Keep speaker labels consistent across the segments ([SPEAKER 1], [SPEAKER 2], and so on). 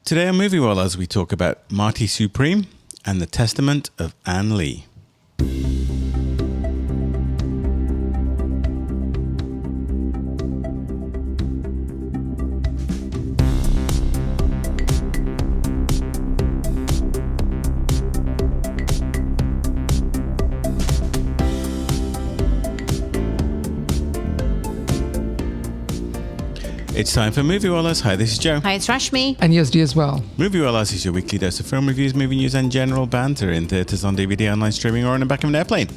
[SPEAKER 1] Today on Moviewallas, we talk about Marty Supreme and the Testament of Anne Lee. It's time for Moviewallas. Hi, this is Joe.
[SPEAKER 2] Hi, it's Rashmi.
[SPEAKER 3] And Yazdi as well.
[SPEAKER 1] Moviewallas is your weekly dose of film reviews, movie news, and general banter in theatres, on DVD, online streaming, or in the back of an airplane.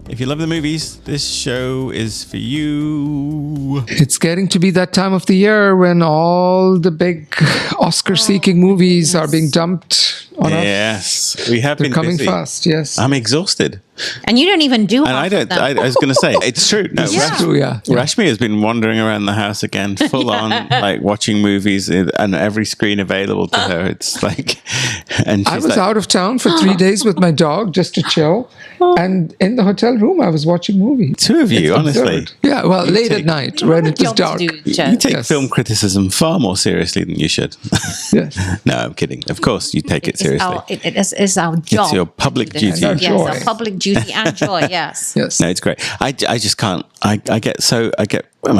[SPEAKER 1] If you love the movies, this show is for you.
[SPEAKER 3] It's getting to be that time of the year when all the big Oscar-seeking movies are being dumped on us.
[SPEAKER 1] Yes, we have
[SPEAKER 3] They're
[SPEAKER 1] been
[SPEAKER 3] coming
[SPEAKER 1] busy.
[SPEAKER 3] fast, yes.
[SPEAKER 1] I'm exhausted.
[SPEAKER 2] And you don't even do
[SPEAKER 1] And
[SPEAKER 2] half
[SPEAKER 1] I
[SPEAKER 2] of
[SPEAKER 1] don't.
[SPEAKER 2] them.
[SPEAKER 1] I was going to say it's true. No,
[SPEAKER 2] Yeah.
[SPEAKER 3] It's true, yeah.
[SPEAKER 1] Rashmi has been wandering around the house again, full on, like watching movies and every screen available to her. It's like, and
[SPEAKER 3] I
[SPEAKER 1] she's
[SPEAKER 3] was
[SPEAKER 1] like,
[SPEAKER 3] out of town for 3 days with my dog just to chill. And in the hotel room, I was watching movies.
[SPEAKER 1] two of you, honestly.
[SPEAKER 3] Absurd. Yeah, well, late
[SPEAKER 1] take-
[SPEAKER 3] at night when it was
[SPEAKER 2] Job to
[SPEAKER 3] dark.
[SPEAKER 2] do, Joe.
[SPEAKER 1] You take
[SPEAKER 3] Yes.
[SPEAKER 1] film criticism far more seriously than you should.
[SPEAKER 3] Yes.
[SPEAKER 1] No, I'm kidding. Of course, you take it seriously.
[SPEAKER 2] It's our job.
[SPEAKER 1] It's your public
[SPEAKER 2] to do this.
[SPEAKER 1] duty.
[SPEAKER 3] And
[SPEAKER 2] Yes,
[SPEAKER 3] our
[SPEAKER 2] our
[SPEAKER 3] joy.
[SPEAKER 2] public duty and joy, yes.
[SPEAKER 3] Yes.
[SPEAKER 1] No, it's great. I just can't. I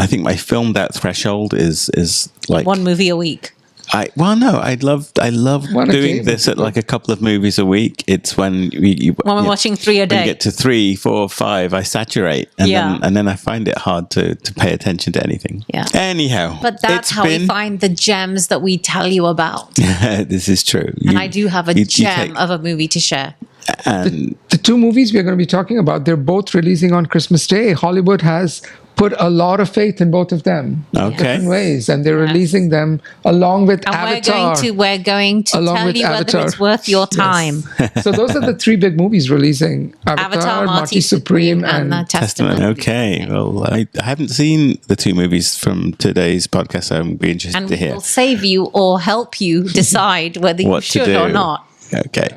[SPEAKER 1] think my filmed out threshold is like
[SPEAKER 2] One movie a week.
[SPEAKER 1] I love
[SPEAKER 3] One
[SPEAKER 1] doing
[SPEAKER 3] occasion.
[SPEAKER 1] this at like a couple of movies a week. It's when
[SPEAKER 2] When we're watching 3 a
[SPEAKER 1] when you
[SPEAKER 2] day.
[SPEAKER 1] get to 3, 4, 5, I saturate, and then I find it hard to pay attention to anything.
[SPEAKER 2] Yeah.
[SPEAKER 1] Anyhow,
[SPEAKER 2] But that's how we find the gems that we tell you about.
[SPEAKER 1] This is true.
[SPEAKER 2] And I do have a gem of a movie to share.
[SPEAKER 1] and
[SPEAKER 3] The two movies we're going to be talking about, they're both releasing on Christmas Day. Hollywood has put a lot of faith in both of them.
[SPEAKER 1] Okay.
[SPEAKER 3] Different ways. And they're releasing them along with
[SPEAKER 2] And
[SPEAKER 3] Avatar.
[SPEAKER 2] we're going to
[SPEAKER 3] Along
[SPEAKER 2] tell
[SPEAKER 3] with
[SPEAKER 2] you
[SPEAKER 3] Avatar.
[SPEAKER 2] whether it's worth your time.
[SPEAKER 3] So those are the three big movies releasing.
[SPEAKER 2] Avatar, Marty Supreme, and The
[SPEAKER 1] Testament.
[SPEAKER 2] Testament.
[SPEAKER 1] Okay. Well, I haven't seen the two movies from today's podcast, so I'm be interested
[SPEAKER 2] And
[SPEAKER 1] to hear
[SPEAKER 2] we'll save you or help you decide whether you
[SPEAKER 1] what to
[SPEAKER 2] should
[SPEAKER 1] do
[SPEAKER 2] or not.
[SPEAKER 1] Okay.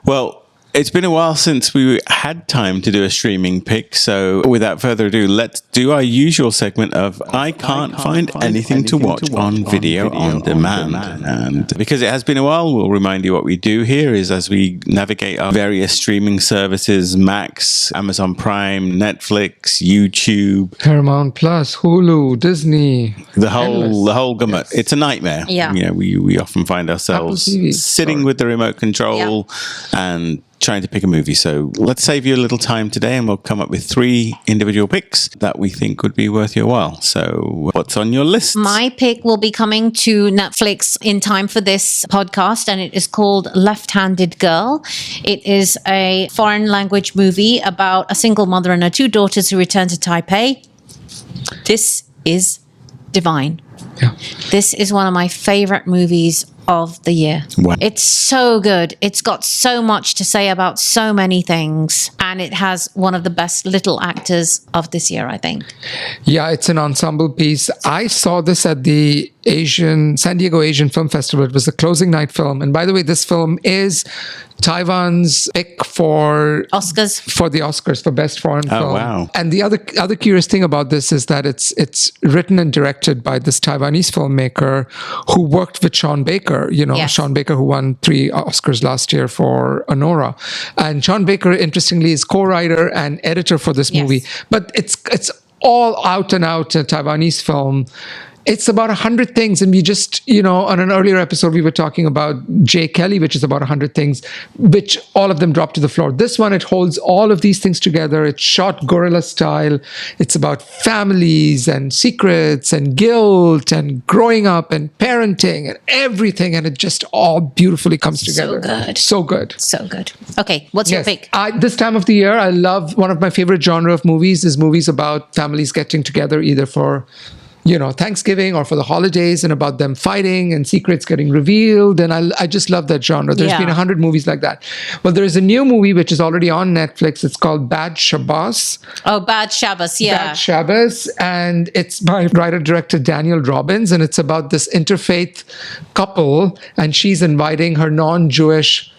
[SPEAKER 1] Well, it's been a while since we had time to do a streaming pick, so without further ado, let's do our usual segment of I can't find anything to watch on video on demand. And because it has been a while, we'll remind you what we do here is as we navigate our various streaming services, Max, Amazon Prime, Netflix, YouTube,
[SPEAKER 3] Paramount Plus, Hulu, Disney.
[SPEAKER 1] the
[SPEAKER 3] Endless.
[SPEAKER 1] whole gamut.
[SPEAKER 3] Yes.
[SPEAKER 1] It's a nightmare.
[SPEAKER 2] Yeah.
[SPEAKER 1] You know, we often find ourselves
[SPEAKER 3] Apple TV,
[SPEAKER 1] sitting
[SPEAKER 3] sorry.
[SPEAKER 1] with the remote control and trying to pick a movie. So let's save you a little time today and we'll come up with 3 individual picks that we think would be worth your while. So what's on your list?
[SPEAKER 2] My pick will be coming to Netflix in time for this podcast, and it is called Left-Handed Girl. It is a foreign language movie about a single mother and her 2 daughters who return to Taipei. This is divine.
[SPEAKER 3] Yeah.
[SPEAKER 2] This is one of my favorite movies of the year.
[SPEAKER 1] Wow.
[SPEAKER 2] It's so good. It's got so much to say about so many things. And it has one of the best little actors of this year, I think.
[SPEAKER 3] Yeah, it's an ensemble piece. I saw this at the San Diego Asian Film Festival. It was the closing night film. And by the way, this film is Taiwan's pick for the Oscars for Best Foreign Film.
[SPEAKER 1] Wow.
[SPEAKER 3] And the other curious thing about this is that it's written and directed by this Taiwanese filmmaker who worked with Sean Baker. You know,
[SPEAKER 2] Yes.
[SPEAKER 3] Sean Baker, who won 3 Oscars last year for Honora. And Sean Baker, interestingly, is co-writer and editor for this
[SPEAKER 2] Yes.
[SPEAKER 3] movie. But it's all out and out a Taiwanese film. It's about 100 things. And we just, on an earlier episode, we were talking about Jay Kelly, which is about 100 things, which all of them drop to the floor. This one, it holds all of these things together. It's shot guerrilla style. It's about families and secrets and guilt and growing up and parenting and everything. And it just all beautifully comes together.
[SPEAKER 2] good.
[SPEAKER 3] So good.
[SPEAKER 2] So good. Okay, what's your pick?
[SPEAKER 3] This time of the year, I love one of my favorite genre of movies is movies about families getting together either for Thanksgiving or for the holidays and about them fighting and secrets getting revealed. And I just love that genre. There's been 100 movies like that. Well, there is a new movie which is already on Netflix. It's called Bad Shabbos.
[SPEAKER 2] Oh, Bad Shabbos, yeah.
[SPEAKER 3] Bad Shabbos. And it's by writer-director Daniel Robbins. And it's about this interfaith couple. And she's inviting her non-Jewish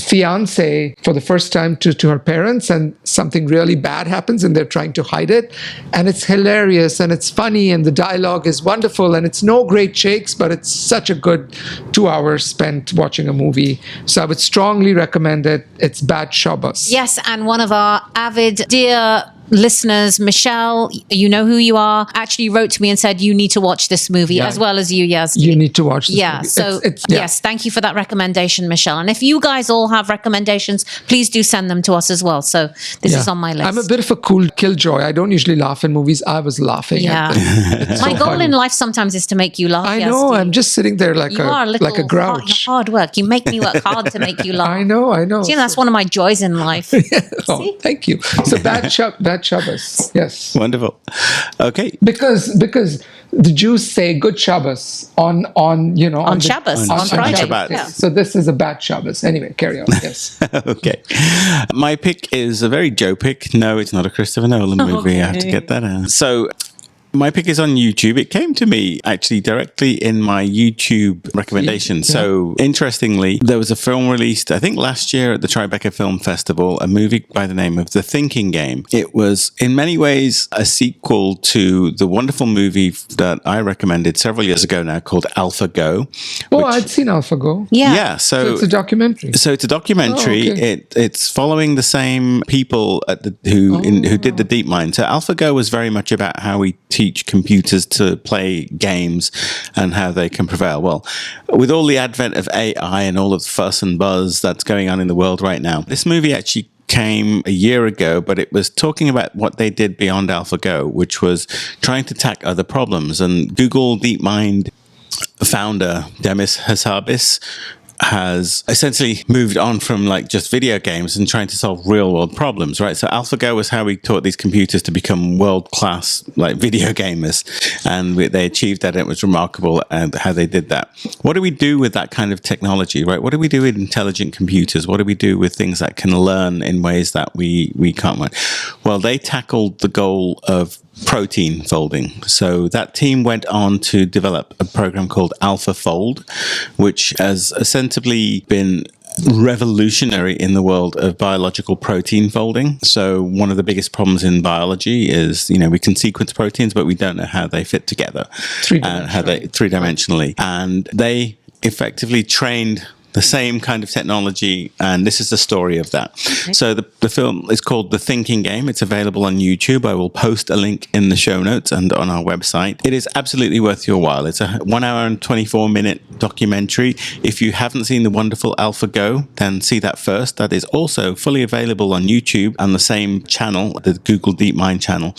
[SPEAKER 3] fiance for the first time to her parents, and something really bad happens and they're trying to hide it. And it's hilarious and it's funny and the dialogue is wonderful and it's no great shakes, but it's such a good 2 hours spent watching a movie. So I would strongly recommend it. It's Bad Shabbos.
[SPEAKER 2] Yes, and one of our avid dear listeners, Michelle, you know who you are, actually wrote to me and said you need to watch this movie, as well as you, Yazdi.
[SPEAKER 3] You need to watch this movie.
[SPEAKER 2] So yes, thank you for that recommendation, Michelle. And if you guys all have recommendations, please do send them to us as well. So this is on my list.
[SPEAKER 3] I'm a bit of a cool killjoy. I don't usually laugh in movies. I was laughing at them.
[SPEAKER 2] My goal in life sometimes is to make you laugh.
[SPEAKER 3] I know.
[SPEAKER 2] Yazdi.
[SPEAKER 3] I'm just sitting there like a grouch.
[SPEAKER 2] Hard work. You make me work hard to make you laugh.
[SPEAKER 3] I know.
[SPEAKER 2] See, that's one of my joys in life.
[SPEAKER 3] Oh, thank you. So Bad Shabbos. Yes.
[SPEAKER 1] Wonderful. Okay.
[SPEAKER 3] Because the Jews say good Shabbos on
[SPEAKER 2] Shabbos, on Friday.
[SPEAKER 1] Shabbat.
[SPEAKER 2] Yeah.
[SPEAKER 3] So this is a bad Shabbos. Anyway, carry on. Yes.
[SPEAKER 1] Okay. My pick is a very Joe pick. No, it's not a Christopher Nolan movie. I have to get that out. So my pick is on YouTube. It came to me actually directly in my YouTube recommendation. Yeah. So interestingly, there was a film released, I think last year at the Tribeca Film Festival, a movie by the name of The Thinking Game. It was in many ways a sequel to the wonderful movie that I recommended several years ago now called AlphaGo.
[SPEAKER 3] Oh, I'd seen AlphaGo.
[SPEAKER 1] Yeah.
[SPEAKER 3] So it's a documentary.
[SPEAKER 1] So it's a documentary.
[SPEAKER 3] Oh, okay.
[SPEAKER 1] It's following the same people at who did the DeepMind. So AlphaGo was very much about how we teach computers to play games and how they can prevail. Well, with all the advent of AI and all of the fuss and buzz that's going on in the world right now, this movie actually came a year ago, but it was talking about what they did beyond AlphaGo, which was trying to tackle other problems. And Google DeepMind founder Demis Hassabis has essentially moved on from like just video games and trying to solve real world problems, right? So AlphaGo was how we taught these computers to become world class like video gamers, and they achieved that. And it was remarkable how they did that. What do we do with that kind of technology, right? What do we do with intelligent computers? What do we do with things that can learn in ways that we can't learn? Well, they tackled the goal of protein folding. So that team went on to develop a program called AlphaFold, which has ostensibly been revolutionary in the world of biological protein folding. So one of the biggest problems in biology is, we can sequence proteins, but we don't know how they fit together, three-dimensionally. And they effectively trained the same kind of technology, and this is the story of that. Okay. So the film is called The Thinking Game. It's available on YouTube. I will post a link in the show notes and on our website. It is absolutely worth your while. It's a 1 hour and 24-minute documentary. If you haven't seen the wonderful AlphaGo, then see that first. That is also fully available on YouTube on the same channel, the Google DeepMind channel.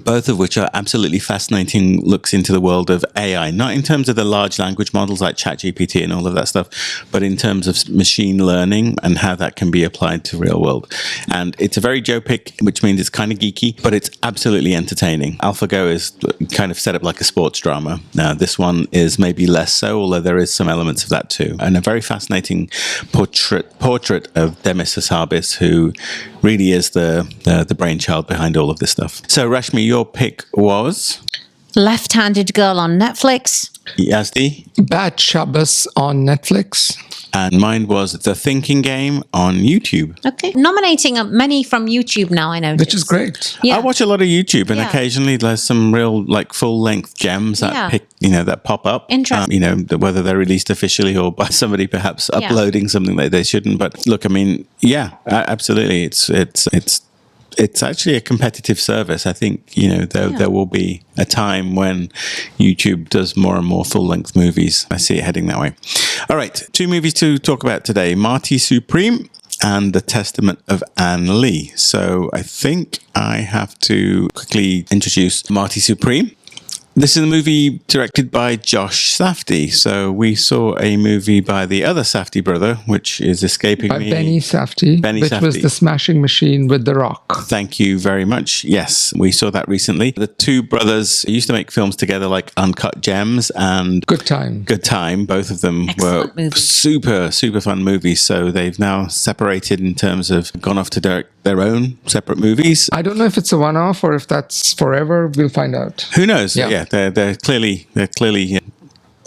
[SPEAKER 1] Both of which are absolutely fascinating looks into the world of AI, not in terms of the large language models like ChatGPT and all of that stuff, but in terms of machine learning and how that can be applied to real world. And it's a very Joe pick, which means it's kind of geeky, but it's absolutely entertaining. AlphaGo is kind of set up like a sports drama. Now, this one is maybe less so, although there is some elements of that too. And a very fascinating portrait of Demis Hassabis, who really is the brainchild behind all of this stuff. So, Rashmi, your pick was?
[SPEAKER 2] Left-Handed Girl on Netflix.
[SPEAKER 1] Yazdi?
[SPEAKER 3] Bad Shabbos on Netflix.
[SPEAKER 1] And mine was The Thinking Game on YouTube.
[SPEAKER 2] Okay. Nominating many from YouTube now, I know.
[SPEAKER 3] Which is great.
[SPEAKER 1] Yeah. I watch a lot of YouTube, and occasionally there's some real like full-length gems that that pop up.
[SPEAKER 2] Interesting.
[SPEAKER 1] Whether they're released officially or by somebody perhaps uploading something that they shouldn't. But look, I mean, absolutely. It's actually a competitive service. I think, there will be a time when YouTube does more and more full-length movies. I see it heading that way. All right, 2 movies to talk about today. Marty Supreme and The Testament of Anne Lee. So I think I have to quickly introduce Marty Supreme. This is a movie directed by Josh Safdie. So we saw a movie by the other Safdie brother, which is escaping me.
[SPEAKER 3] Benny Safdie, which was The Smashing Machine with The Rock.
[SPEAKER 1] Thank you very much. Yes, we saw that recently. The two brothers used to make films together like Uncut Gems and
[SPEAKER 3] Good Time.
[SPEAKER 1] Both of them were super, super fun movies. So they've now separated in terms of gone off to direct their own separate movies.
[SPEAKER 3] I don't know if it's a one-off or if that's forever. We'll find out.
[SPEAKER 1] Who knows? Yeah. They're clearly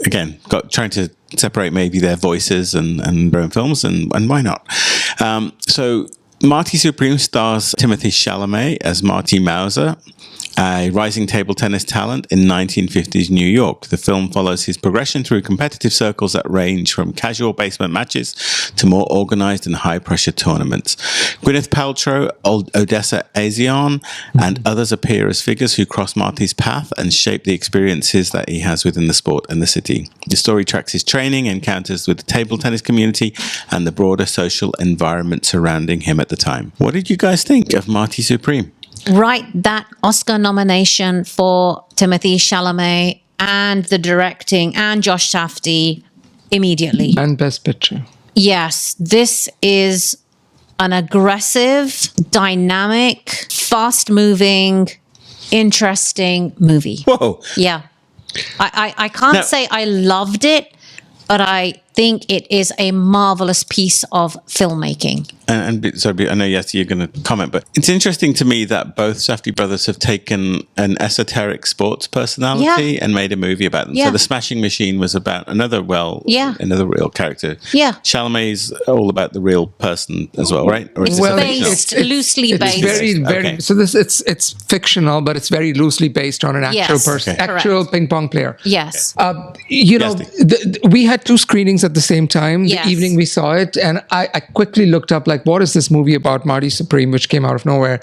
[SPEAKER 1] again trying to separate maybe their voices and their own films, and why not? So Marty Supreme stars Timothy Chalamet as Marty Mauser, a rising table tennis talent in 1950s New York. The film follows his progression through competitive circles that range from casual basement matches to more organized and high-pressure tournaments. Gwyneth Paltrow, Odessa Azion, and others appear as figures who cross Marty's path and shape the experiences that he has within the sport and the city. The story tracks his training, encounters with the table tennis community, and the broader social environment surrounding him at the time. What did you guys think of Marty Supreme?
[SPEAKER 2] Write that Oscar nomination for Timothy Chalamet and the directing and Josh Safdie immediately.
[SPEAKER 3] And Best Picture.
[SPEAKER 2] Yes, this is an aggressive, dynamic, fast-moving, interesting movie.
[SPEAKER 1] Whoa.
[SPEAKER 2] Yeah. I can't say I loved it, but I think it is a marvelous piece of filmmaking.
[SPEAKER 1] And so I know, yes, you're going to comment, but it's interesting to me that both Safdie brothers have taken an esoteric sports personality and made a movie about them. So The Smashing Machine was about another real character.
[SPEAKER 2] Yeah.
[SPEAKER 1] Chalamet's all about the real person as well, right? Or is this
[SPEAKER 2] Loosely based.
[SPEAKER 3] It's very. So it's fictional, but it's very loosely based on an actual person, actual ping pong player.
[SPEAKER 2] Yes.
[SPEAKER 3] We had two screenings at the same time. The evening we saw it, and I quickly looked up what is this movie about Marty Supreme, which came out of nowhere,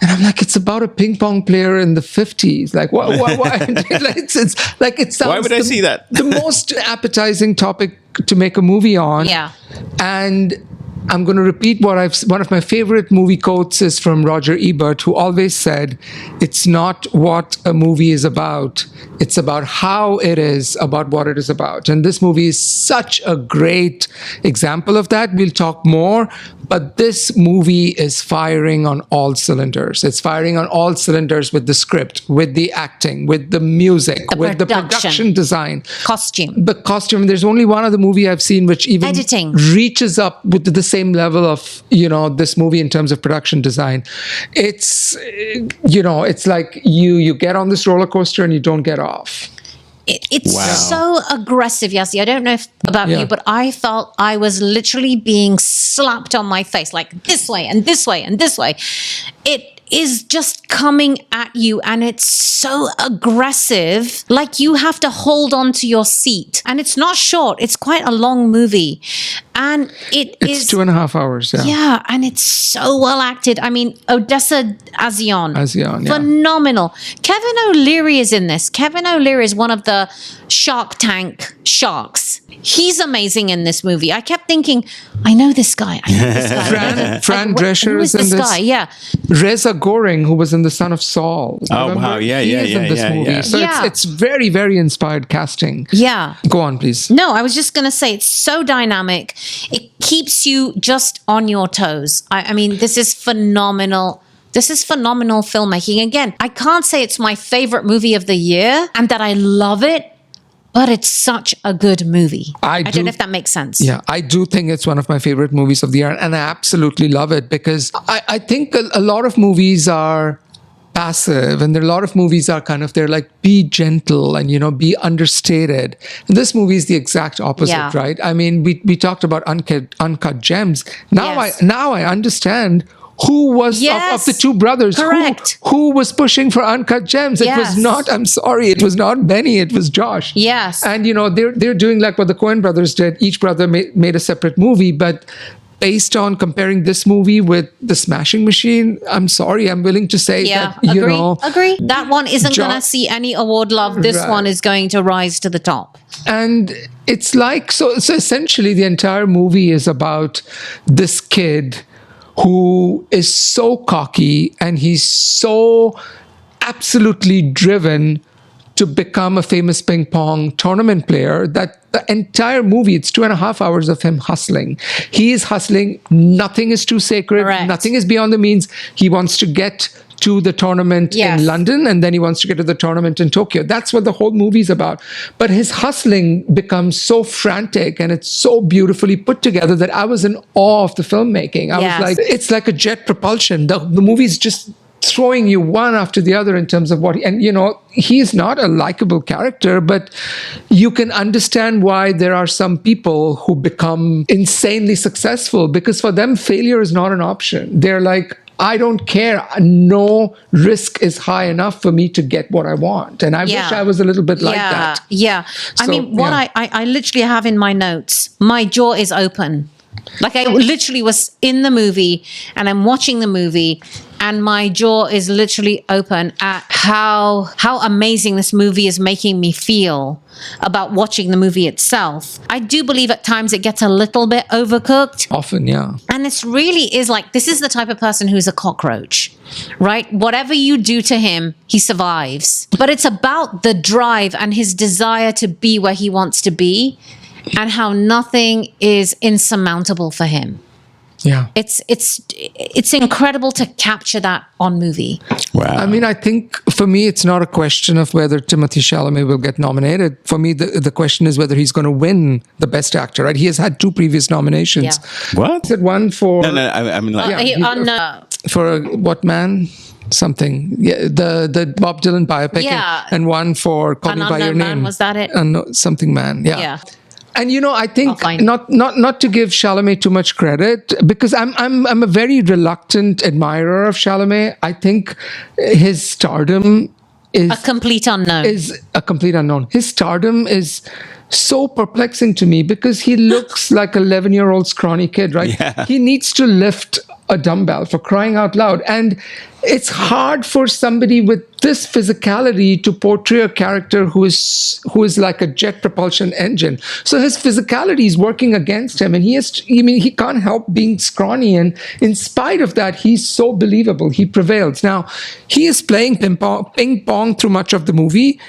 [SPEAKER 3] and I'm like, it's about a ping pong player in the 50s. Like, why? It sounds.
[SPEAKER 1] Why would I see that?
[SPEAKER 3] The most appetizing topic to make a movie on.
[SPEAKER 2] Yeah.
[SPEAKER 3] And I'm going to repeat one of my favorite movie quotes is from Roger Ebert, who always said, "It's not what a movie is about, it's about how it is about what it is about." And this movie is such a great example of that. We'll talk more, but this movie is firing on all cylinders. It's firing on all cylinders with the script, with the acting, with the music, with the production design.
[SPEAKER 2] Costume.
[SPEAKER 3] The costume. There's only one other movie I've seen which even reaches up with the same level of, this movie in terms of production design. It's, it's like you get on this roller coaster and you don't get off.
[SPEAKER 2] It's so aggressive, Yazdi. I don't know about you, but I felt I was literally being slapped on my face, like this way and this way and this way. It is just coming at you, and it's so aggressive, like you have to hold on to your seat. And it's not short, it's quite a long movie. And it's 2.5 hours. Yeah, and it's so well acted. I mean, Odessa Azion, phenomenal. Kevin O'Leary is in this. Kevin O'Leary is one of the Shark Tank sharks. He's amazing in this movie. I kept thinking, I know this guy.
[SPEAKER 3] Fran Drescher is in this. Guy?
[SPEAKER 2] Yeah.
[SPEAKER 3] Reza Goring, who was in The Son of Saul.
[SPEAKER 1] Oh, wow. Yeah.
[SPEAKER 3] In this movie. So it's very, very inspired casting.
[SPEAKER 2] Yeah.
[SPEAKER 3] Go on, please.
[SPEAKER 2] No, I was just going to say, it's so dynamic. It keeps you just on your toes. I mean, this is phenomenal. This is phenomenal filmmaking. Again, I can't say it's my favorite movie of the year and that I love it, but it's such a good movie. I don't know if that makes sense.
[SPEAKER 3] Yeah, I do think it's one of my favorite movies of the year, and I absolutely love it because I think a lot of movies are passive, and there are a lot of movies are they're like, be gentle and be understated. And this movie is the exact opposite, right? I mean, we talked about uncut gems. Now I understand who was of the two brothers.
[SPEAKER 2] Correct.
[SPEAKER 3] Who was pushing for Uncut Gems. It was not, I'm sorry, it was not Benny, it was Josh.
[SPEAKER 2] Yes.
[SPEAKER 3] And they're doing like what the Coen brothers did. Each brother made a separate movie, but based on comparing this movie with The Smashing Machine, I'm sorry, I'm willing to say that,
[SPEAKER 2] Agree. That one isn't going to see any award love. This one is going to rise to the top.
[SPEAKER 3] And it's like, so essentially the entire movie is about this kid who is so cocky and he's so absolutely driven to become a famous ping pong tournament player that the entire movie, it's 2.5 hours of him hustling. He is hustling. Nothing is too sacred.
[SPEAKER 2] Correct.
[SPEAKER 3] Nothing is beyond the means. He wants to get to the tournament in London, and then he wants to get to the tournament in Tokyo. That's what the whole movie's about. But his hustling becomes so frantic and it's so beautifully put together that I was in awe of the filmmaking. I was like, it's like a jet propulsion. The movie's just throwing you one after the other in terms of and he's not a likable character, but you can understand why there are some people who become insanely successful, because for them failure is not an option. They're like, I don't care. No risk is high enough for me to get what I want. And I wish I was a little bit like that.
[SPEAKER 2] Yeah. I mean, what I literally have in my notes, my jaw is open. Like I literally was in the movie and I'm watching the movie and my jaw is literally open at how amazing this movie is making me feel about watching the movie itself. I do believe at times it gets a little bit overcooked.
[SPEAKER 3] Often, yeah.
[SPEAKER 2] And this really is like, this is the type of person who's a cockroach, right? Whatever you do to him, he survives. But it's about the drive and his desire to be where he wants to be, and how nothing is insurmountable for him.
[SPEAKER 3] Yeah.
[SPEAKER 2] It's incredible to capture that on movie.
[SPEAKER 1] Wow.
[SPEAKER 3] I mean, I think for me, it's not a question of whether Timothée Chalamet will get nominated. For me, the question is whether he's going to win the Best Actor, right? He has had 2 previous nominations.
[SPEAKER 2] Yeah.
[SPEAKER 1] What?
[SPEAKER 3] He had one for...
[SPEAKER 1] No, I mean, like...
[SPEAKER 3] For What Man? Something. Yeah, the Bob Dylan biopic.
[SPEAKER 2] Yeah.
[SPEAKER 3] And one for Call Me By Your Name.
[SPEAKER 2] Was that it?
[SPEAKER 3] Something Man,
[SPEAKER 2] Yeah.
[SPEAKER 3] And I think not to give Chalamet too much credit, because I'm a very reluctant admirer of Chalamet. I think his stardom is
[SPEAKER 2] a complete unknown. His stardom is so perplexing to me because he looks like a 11-year-old scrawny kid, right?
[SPEAKER 1] Yeah.
[SPEAKER 3] He needs to lift a dumbbell, for crying out loud. And it's hard for somebody with this physicality to portray a character who is like a jet propulsion engine. So his physicality is working against him, and he can't help being scrawny. And in spite of that, he's so believable. He prevails. Now, he is playing ping pong through much of the movie.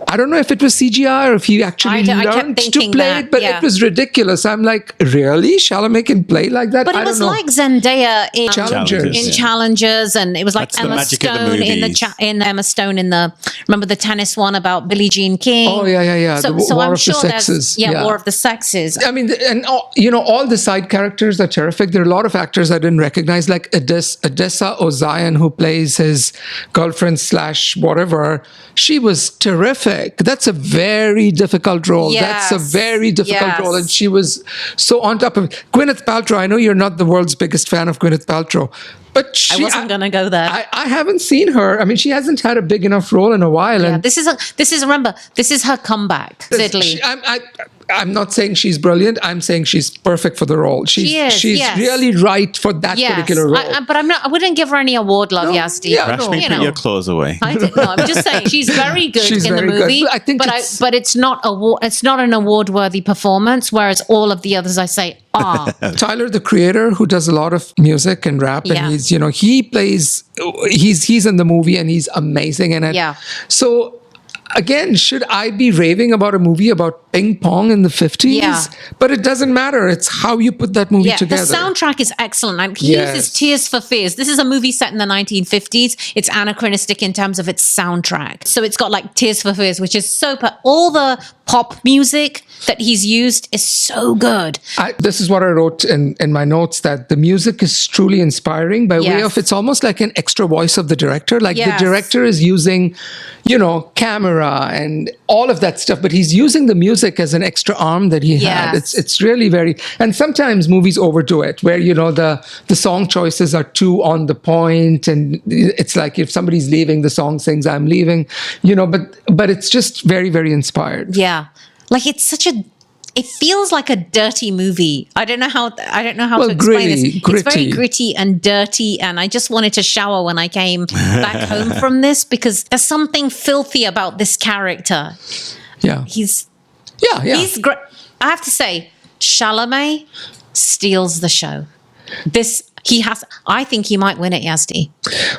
[SPEAKER 3] I don't know if it was CGI or if he actually learned to play it, but it was ridiculous. I'm like, really? Chalamet can play like that?
[SPEAKER 2] But it was like Zendaya in Challengers, and it was like Emma Stone in Emma Stone in remember the tennis one about Billie Jean King?
[SPEAKER 3] Oh yeah.
[SPEAKER 2] So
[SPEAKER 3] War
[SPEAKER 2] I'm
[SPEAKER 3] of
[SPEAKER 2] sure
[SPEAKER 3] the Sexes.
[SPEAKER 2] War of the Sexes.
[SPEAKER 3] I mean, and all the side characters are terrific. There are a lot of actors I didn't recognize, like Odessa Ozian, who plays his girlfriend / whatever. She was terrific. That's a very difficult role.
[SPEAKER 2] Yes.
[SPEAKER 3] That's a very difficult role. And she was so on top of it. Gwyneth Paltrow, I know you're not the world's biggest fan of Gwyneth Paltrow, but
[SPEAKER 2] I wasn't going to go there.
[SPEAKER 3] I haven't seen her. I mean, she hasn't had a big enough role in a while.
[SPEAKER 2] Yeah,
[SPEAKER 3] and
[SPEAKER 2] this is her comeback. Sidley.
[SPEAKER 3] I'm not saying she's brilliant. I'm saying she's perfect for the role. She's really right for that particular role.
[SPEAKER 2] But I wouldn't give her any award love, Yazdi.
[SPEAKER 3] Yeah,
[SPEAKER 1] Rashmi, put your claws away.
[SPEAKER 2] I didn't know. I'm just saying she's very good in the movie.
[SPEAKER 3] Good.
[SPEAKER 2] But it's not an award-worthy performance. Whereas all of the others, I say,
[SPEAKER 3] Tyler, the Creator, who does a lot of music and rap, and he's he's in the movie and he's amazing. And so. Again, should I be raving about a movie about ping pong in the 50s?
[SPEAKER 2] Yeah.
[SPEAKER 3] But it doesn't matter. It's how you put that movie together.
[SPEAKER 2] The soundtrack is excellent. He uses Tears for Fears. This is a movie set in the 1950s. It's anachronistic in terms of its soundtrack. So it's got like Tears for Fears, which is all the pop music that he's used is so good.
[SPEAKER 3] This is what I wrote in my notes, that the music is truly inspiring by way of, it's almost like an extra voice of the director. Like the director is using, camera and all of that stuff, but he's using the music as an extra arm that he had. It's really very, and sometimes movies overdo it, where the song choices are too on the point, and it's like if somebody's leaving, the song sings "I'm leaving," but it's just very, very inspired.
[SPEAKER 2] Yeah, like it feels like a dirty movie. I don't know how to explain this. It's very gritty and dirty, and I just wanted to shower when I came back home from this, because there's something filthy about this character.
[SPEAKER 3] Yeah.
[SPEAKER 2] He's great. I have to say, Chalamet steals the show. I think he might win it, Yazdi.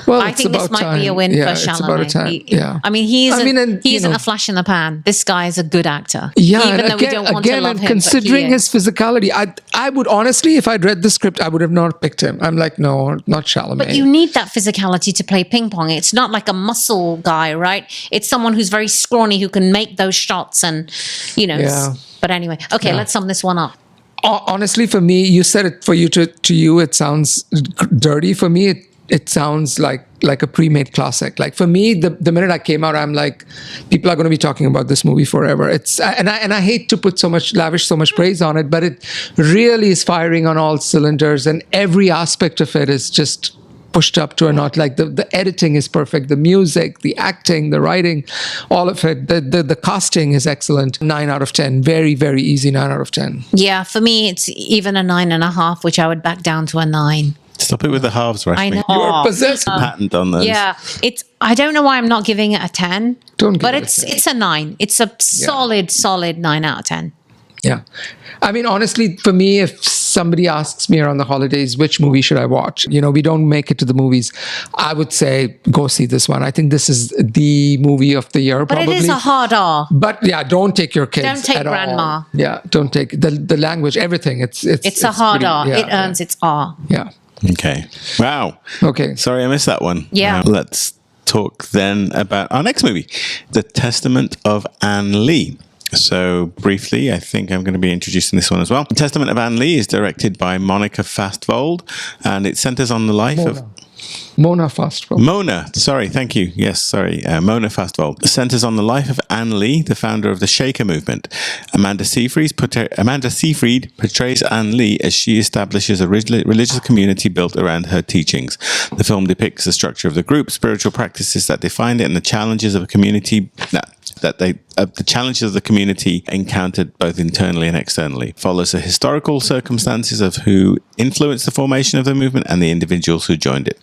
[SPEAKER 3] Well,
[SPEAKER 2] I think this might be a win for Chalamet.
[SPEAKER 3] It's about a time.
[SPEAKER 2] I mean, he isn't a flash in the pan. This guy is a good actor.
[SPEAKER 3] Yeah,
[SPEAKER 2] even though we don't want to love him.
[SPEAKER 3] Considering his physicality, I would honestly, if I'd read the script, I would have not picked him. I'm like, no, not Chalamet.
[SPEAKER 2] But you need that physicality to play ping pong. It's not like a muscle guy, right? It's someone who's very scrawny who can make those shots, and But anyway, okay, let's sum this one up.
[SPEAKER 3] Honestly, for me, you said it, for you to you, it sounds dirty. For me, it sounds like like a pre-made classic. Like for me, the minute I came out, I'm like, people are going to be talking about this movie forever. And I hate to put lavish so much praise on it, but it really is firing on all cylinders, and every aspect of it is just pushed up to a notch. Like the editing is perfect, the music, the acting, the writing, all of it. The casting is excellent. 9 out of 10. Very, very easy 9 out of 10.
[SPEAKER 2] Yeah, for me, it's even a 9.5, which I would back down to a 9.
[SPEAKER 1] Stop it with the halves, Rashmi.
[SPEAKER 2] I know.
[SPEAKER 3] You are possessed.
[SPEAKER 1] Patent on those.
[SPEAKER 2] Yeah, I don't know why I'm not giving it a 10. But it's a 9. It's a solid 9 out of 10.
[SPEAKER 3] Yeah. I mean, honestly, for me, if somebody asks me around the holidays, which movie should I watch? We don't make it to the movies. I would say, go see this one. I think this is the movie of the year,
[SPEAKER 2] but
[SPEAKER 3] probably.
[SPEAKER 2] It is a hard R.
[SPEAKER 3] But yeah, don't take your kids.
[SPEAKER 2] Don't take
[SPEAKER 3] at
[SPEAKER 2] grandma.
[SPEAKER 3] All. Yeah, don't take the language, everything. It's
[SPEAKER 2] a hard
[SPEAKER 3] pretty,
[SPEAKER 2] R.
[SPEAKER 3] Yeah,
[SPEAKER 2] it earns its R.
[SPEAKER 3] Yeah.
[SPEAKER 1] Okay. Wow.
[SPEAKER 3] Okay.
[SPEAKER 1] Sorry, I missed that one.
[SPEAKER 2] Yeah.
[SPEAKER 1] Let's talk then about our next movie, The Testament of Anne Lee. So briefly, I think I'm going to be introducing this one as well. The Testament of Anne Lee is directed by Monica Fastvold, and it centers on the life of
[SPEAKER 3] Mona Fastvold.
[SPEAKER 1] Mona, sorry, thank you. Yes, sorry. Mona Fastvold centers on the life of Anne Lee, the founder of the Shaker movement. Amanda Seyfried portrays Anne Lee as she establishes a religious community built around her teachings. The film depicts the structure of the group, spiritual practices that defined it, and the challenges of a community the challenges of the community encountered both internally and externally. Follows the historical circumstances of who influenced the formation of the movement and the individuals who joined it.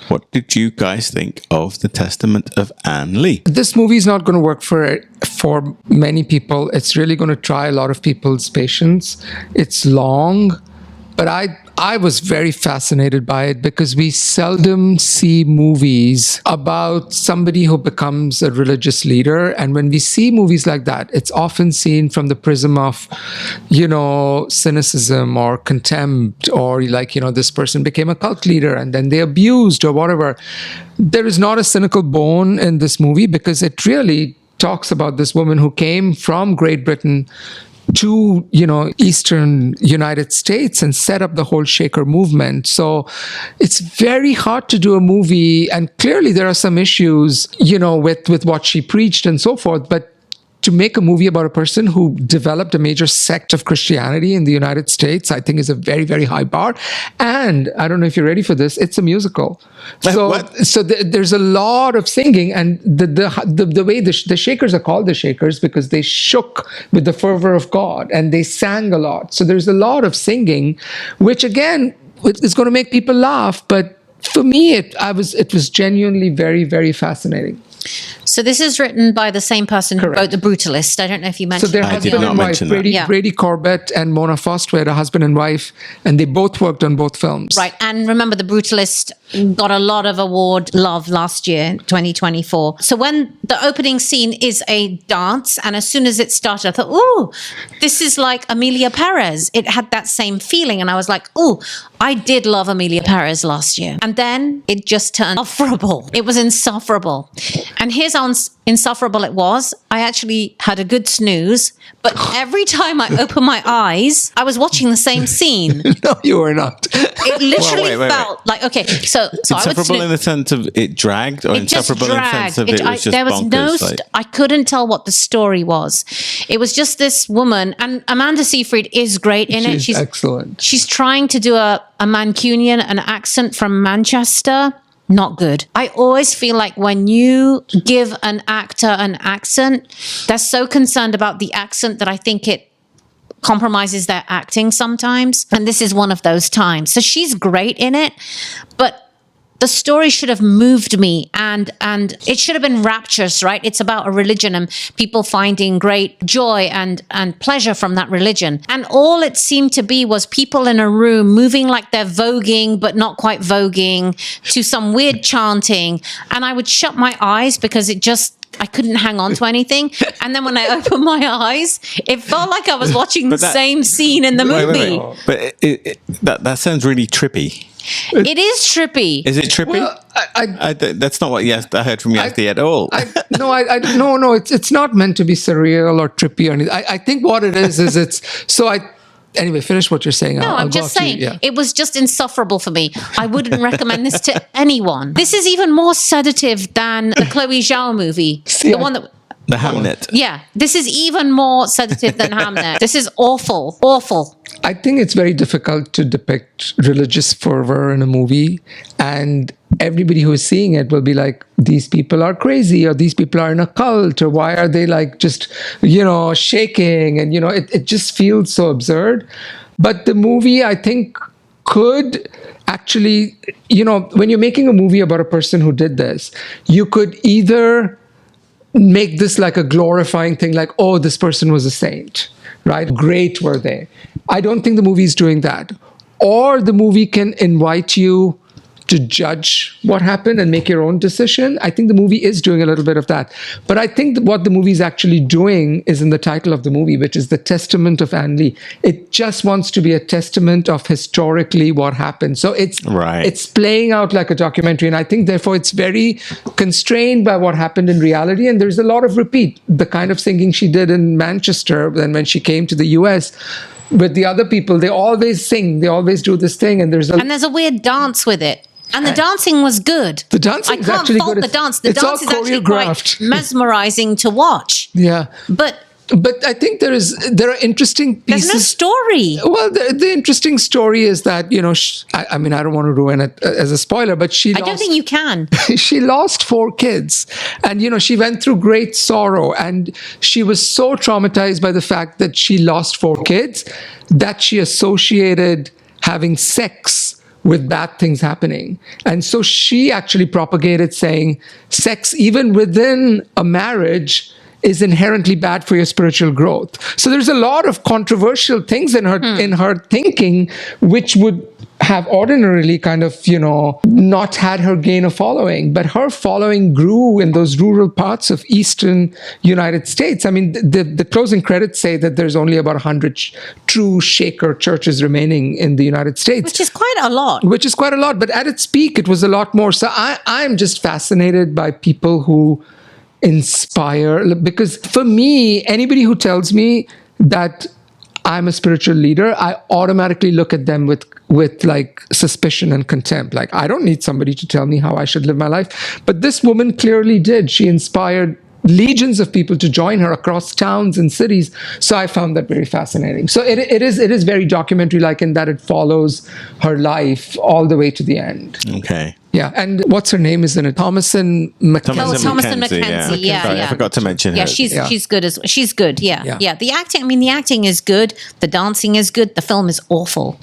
[SPEAKER 1] What did you guys think of The Testament of Anne Lee?
[SPEAKER 3] This movie is not going to work for many people. It's really going to try a lot of people's patience. It's long, but I was very fascinated by it because we seldom see movies about somebody who becomes a religious leader. And when we see movies like that, it's often seen from the prism of, cynicism or contempt, or this person became a cult leader and then they abused or whatever. There is not a cynical bone in this movie because it really talks about this woman who came from Great Britain to Eastern United States and set up the whole Shaker movement. So it's very hard to do a movie, and clearly there are some issues with what she preached and so forth, but to make a movie about a person who developed a major sect of Christianity in the United States, I think is a very, very high bar. And I don't know if you're ready for this, it's a musical. So there's a lot of singing, and the way the Shakers are called the Shakers because they shook with the fervor of God and they sang a lot. So there's a lot of singing, which again is going to make people laugh. But for me, it was genuinely very, very fascinating.
[SPEAKER 2] So this is written by the same person who wrote The Brutalist. I don't know if you mentioned
[SPEAKER 3] that. So they're husband and wife, Brady Corbett and Mona Fastvold, a husband and wife, and they both worked on both films.
[SPEAKER 2] Right, and remember The Brutalist got a lot of award love last year, 2024. So when the opening scene is a dance, and as soon as it started, I thought, ooh, this is like Amelia Perez. It had that same feeling, and I was like, ooh, I did love Amelia Perez last year. And then it just turned insufferable. It was insufferable. And here's how insufferable it was. I actually had a good snooze, but every time I opened my eyes, I was watching the same scene.
[SPEAKER 3] No, you were not.
[SPEAKER 2] It literally felt like, okay, so
[SPEAKER 1] insufferable in the sense of it dragged, or insufferable in the sense of it was just
[SPEAKER 2] there was
[SPEAKER 1] bonkers?
[SPEAKER 2] I couldn't tell what the story was. It was just this woman, and Amanda Seyfried is great in it.
[SPEAKER 3] She's excellent.
[SPEAKER 2] She's trying to do a Mancunian, an accent from Manchester. Not good. I always feel like when you give an actor an accent, they're so concerned about the accent that I think it compromises their acting sometimes. And this is one of those times. So she's great in it, but the story should have moved me, and it should have been rapturous, right? It's about a religion and people finding great joy and pleasure from that religion. And all it seemed to be was people in a room moving like they're voguing, but not quite voguing, to some weird chanting. And I would shut my eyes because I couldn't hang on to anything. And then when I opened my eyes, it felt like I was watching the same scene in the movie.
[SPEAKER 1] Wait. But that sounds really trippy.
[SPEAKER 2] It is trippy.
[SPEAKER 1] Is it trippy?
[SPEAKER 3] Well,
[SPEAKER 1] that's not what I heard from Yazdi at all.
[SPEAKER 3] No. It's not meant to be surreal or trippy or anything. I think what it is it's so Anyway, finish what you're saying.
[SPEAKER 2] No, I'm just saying, it was just insufferable for me. I wouldn't recommend this to anyone. This is even more sedative than the Chloe Zhao movie. The one that...
[SPEAKER 1] The Hamnet.
[SPEAKER 2] Yeah, this is even more sedative than Hamnet. This is awful, awful.
[SPEAKER 3] I think it's very difficult to depict religious fervor in a movie, and everybody who is seeing it will be like, these people are crazy, or these people are in a cult, or why are they like just, shaking? And, it just feels so absurd. But the movie, I think, could actually, when you're making a movie about a person who did this, you could either make this like a glorifying thing, like, oh, this person was a saint, right? Great were they. I don't think the movie is doing that. Or the movie can invite you to judge what happened and make your own decision. I think the movie is doing a little bit of that. But I think that what the movie is actually doing is in the title of the movie, which is The Testament of Anne Lee. It just wants to be a testament of historically what happened. So it's playing out like a documentary. And I think, therefore, it's very constrained by what happened in reality. And there's a lot of repeat. The kind of singing she did in Manchester, and when she came to the US, with the other people, they always sing. They always do this thing. And there's a weird dance with it.
[SPEAKER 2] And the dancing was good.
[SPEAKER 3] The dancing is actually good. I can't fault
[SPEAKER 2] the dance. The dance is actually quite mesmerizing to watch.
[SPEAKER 3] Yeah.
[SPEAKER 2] But
[SPEAKER 3] I think there are interesting pieces.
[SPEAKER 2] There's no story.
[SPEAKER 3] Well, the interesting story is that, I don't want to ruin it as a spoiler, but I
[SPEAKER 2] don't think you can.
[SPEAKER 3] She lost 4 kids. And, she went through great sorrow. And she was so traumatized by the fact that she lost 4 kids that she associated having sex with bad things happening. And so she actually propagated saying sex, even within a marriage, is inherently bad for your spiritual growth. So there's a lot of controversial things in her thinking, which would have ordinarily kind of, not had her gain a following. But her following grew in those rural parts of eastern United States. I mean, the closing credits say that there's only about 100 true Shaker churches remaining in the United States.
[SPEAKER 2] Which is quite a lot.
[SPEAKER 3] But at its peak, it was a lot more. So I'm just fascinated by people who inspire, because for me, anybody who tells me that I'm a spiritual leader, I automatically look at them with like suspicion and contempt. Like, I don't need somebody to tell me how I should live my life. But this woman clearly did. She inspired legions of people to join her across towns and cities. So I found that very fascinating. So it is very documentary-like in that it follows her life all the way to the end.
[SPEAKER 1] Okay.
[SPEAKER 3] Yeah, and what's her name is in it? Thomasin
[SPEAKER 2] McKenzie. Yeah.
[SPEAKER 1] Sorry, I forgot to mention her.
[SPEAKER 2] Yeah, she's good she's good. Yeah. The acting is good. The dancing is good. The film is awful.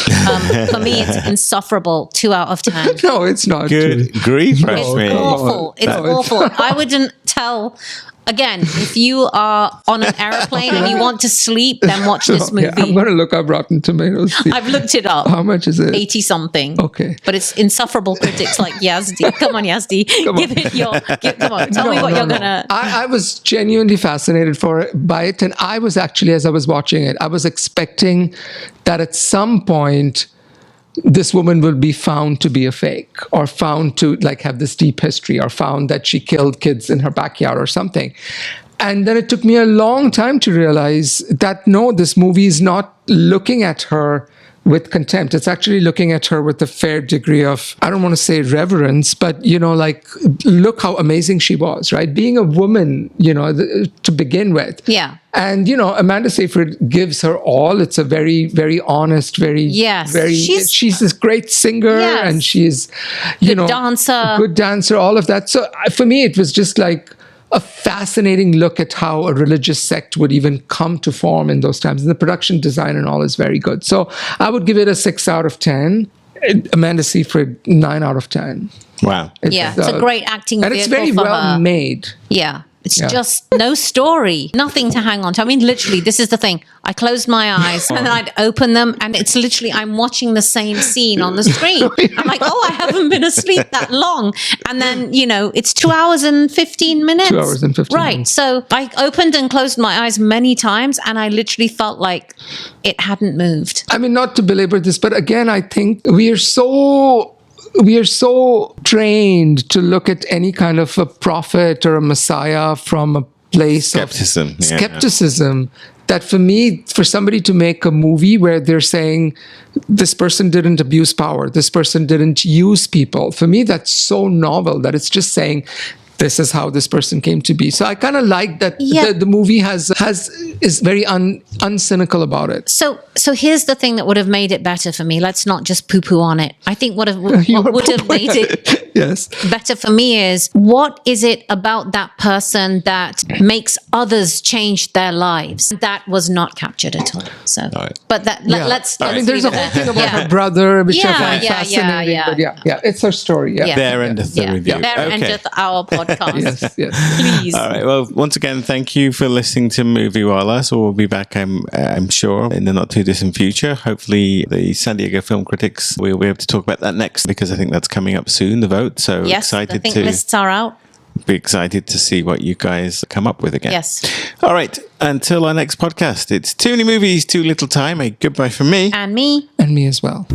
[SPEAKER 2] For me, it's insufferable. 2 out of 10.
[SPEAKER 3] No, it's not.
[SPEAKER 1] Good grief, Rashmi.
[SPEAKER 2] It's awful. It's awful. I wouldn't tell. Again, if you are on an airplane and you want to sleep, then watch this movie.
[SPEAKER 3] Yeah, I'm going to look up Rotten Tomatoes.
[SPEAKER 2] I've looked it up.
[SPEAKER 3] How much is it?
[SPEAKER 2] 80 something.
[SPEAKER 3] Okay.
[SPEAKER 2] But it's insufferable critics like Yazdi. Come on, Yazdi. Come on. Tell me what you're going to...
[SPEAKER 3] I was genuinely fascinated by it. And I was actually, as I was watching it, I was expecting that at some point this woman will be found to be a fake, or found to like have this deep history, or found that she killed kids in her backyard or something. And then it took me a long time to realize that no, this movie is not looking at her with contempt. It's actually looking at her with a fair degree of, I don't want to say reverence, but, like, look how amazing she was, right? Being a woman, to begin with.
[SPEAKER 2] Yeah.
[SPEAKER 3] And, Amanda Seyfried gives her all. It's a very, very honest, she's this great singer, and she's,
[SPEAKER 2] good dancer,
[SPEAKER 3] all of that. So for me, it was just like a fascinating look at how a religious sect would even come to form in those times. And the production design and all is very good. So I would give it a 6 out of 10. Amanda Seyfried, 9 out of 10.
[SPEAKER 1] Wow.
[SPEAKER 2] It's a great acting vehicle.
[SPEAKER 3] And it's very well made.
[SPEAKER 2] Yeah. It's just no story, nothing to hang on to. I mean, literally, this is the thing. I closed my eyes and then I'd open them, and it's literally, I'm watching the same scene on the screen. I'm like, I haven't been asleep that long. And then, it's 2 hours and 15 minutes.
[SPEAKER 3] 2 hours and 15 minutes.
[SPEAKER 2] Right. So I opened and closed my eyes many times, and I literally felt like it hadn't moved.
[SPEAKER 3] I mean, not to belabor this, but again, I think we are so trained to look at any kind of a prophet or a messiah from a place
[SPEAKER 1] skepticism.
[SPEAKER 3] of skepticism that for me, for somebody to make a movie where they're saying this person didn't abuse power, this person didn't use people, for me, that's so novel that it's just saying, this is how this person came to be. So I kind of like that the movie is very uncynical about it.
[SPEAKER 2] So here's the thing that would have made it better for me. Let's not just poo-poo on it. I think what would have made it better for me is, what is it about that person that makes others change their lives? That was not captured at all. So, but let's.
[SPEAKER 3] I mean, there's a whole thing about her brother, which I find fascinating. But it's her story.
[SPEAKER 1] There endeth the review.
[SPEAKER 2] There endeth our podcast.
[SPEAKER 3] Yes.
[SPEAKER 2] Please.
[SPEAKER 1] All right. Well, once again, thank you for listening to Moviewallas. We'll be back, I'm sure, in the not too distant future. Hopefully, the San Diego Film Critics, we'll be able to talk about that next, because I think that's coming up soon, the vote. So excited
[SPEAKER 2] I think lists are out.
[SPEAKER 1] Be excited to see what you guys come up with again.
[SPEAKER 2] Yes.
[SPEAKER 1] All right. Until our next podcast, it's too many movies, too little time. A goodbye from me.
[SPEAKER 2] And me.
[SPEAKER 3] And me as well.